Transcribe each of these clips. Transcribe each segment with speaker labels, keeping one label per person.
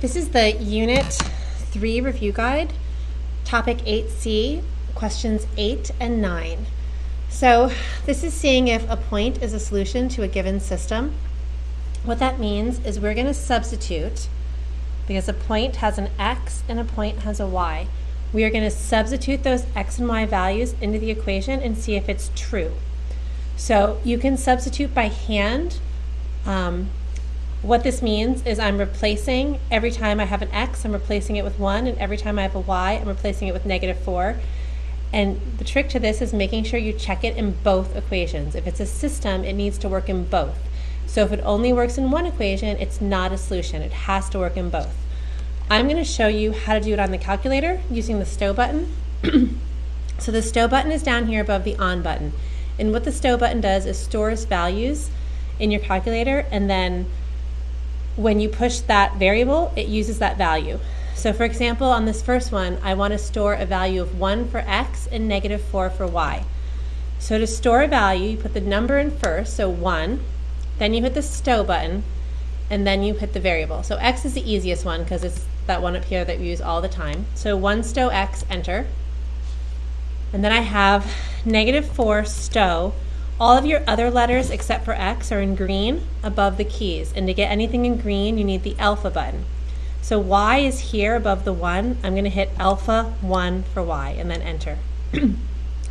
Speaker 1: This is the Unit 3 review guide, Topic 8C, questions 8 and 9. So this is seeing if a point is a solution to a given system. What that means is we're going to substitute, because a point has an x and a point has a y. We are going to substitute those x and y values into the equation and see if it's true. So you can substitute by hand. What this means is I'm replacing, every time I have an x, I'm replacing it with 1, and every time I have a y, I'm replacing it with -4. And the trick to this is making sure you check it in both equations. If it's a system, it needs to work in both. So if it only works in one equation, it's not a solution. It has to work in both. I'm going to show you how to do it on the calculator using the stow button. So the stow button is down here above the on button. And what the stow button does is stores values in your calculator, and then when you push that variable, it uses that value. So for example, on this first one, I want to store a value of 1 for x and -4 for y. So to store a value, you put the number in first, so 1, then you hit the stow button, and then you hit the variable. So x is the easiest one because it's that one up here that we use all the time. So 1 stow x, enter. And then I have -4 stow. All of your other letters except for x are in green above the keys. And to get anything in green, you need the alpha button. So y is here above the 1. I'm going to hit alpha 1 for y and then enter.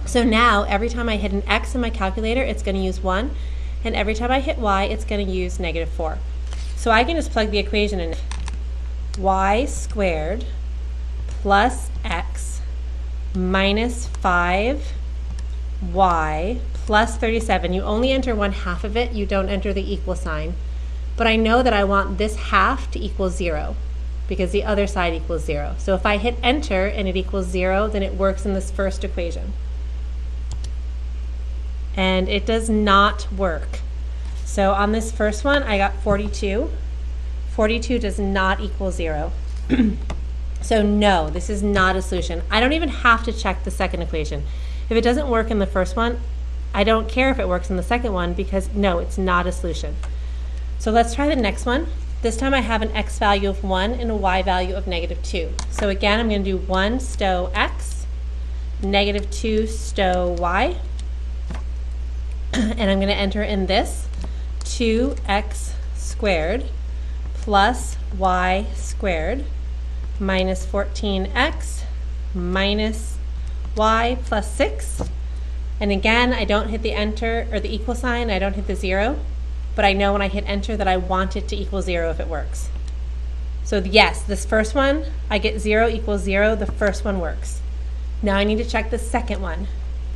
Speaker 1: So now every time I hit an x in my calculator, it's going to use 1. And every time I hit y, it's going to use -4. So I can just plug the equation in. Y squared plus x minus 5y plus 37. You only enter 1/2 of it. You don't enter the equal sign. But I know that I want this half to equal 0 because the other side equals 0. So if I hit enter and it equals 0, then it works in this first equation. And it does not work. So on this first one, I got 42. 42 does not equal 0. So no, this is not a solution. I don't even have to check the second equation. If it doesn't work in the first one, I don't care if it works in the second one because no, it's not a solution. So let's try the next one. This time I have an x value of 1 and a y value of -2. So again, I'm going to do 1 stow x, -2 stow y, and I'm going to enter in this 2x squared plus y squared minus 14x minus y plus 6. And again, I don't hit the enter or the equal sign, I don't hit the 0, but I know when I hit enter that I want it to equal 0 if it works. So yes, this first one, I get 0 equals 0, the first one works. Now I need to check the second one.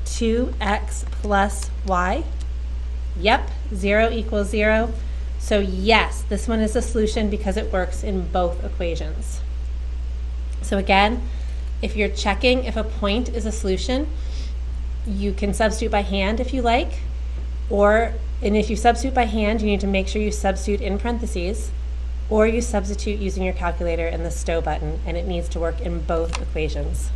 Speaker 1: 2x plus y. Yep, 0 equals 0. So yes, this one is a solution because it works in both equations. So again, if you're checking if a point is a solution, you can substitute by hand if you like, and if you substitute by hand, you need to make sure you substitute in parentheses, or you substitute using your calculator and the stow button, and it needs to work in both equations.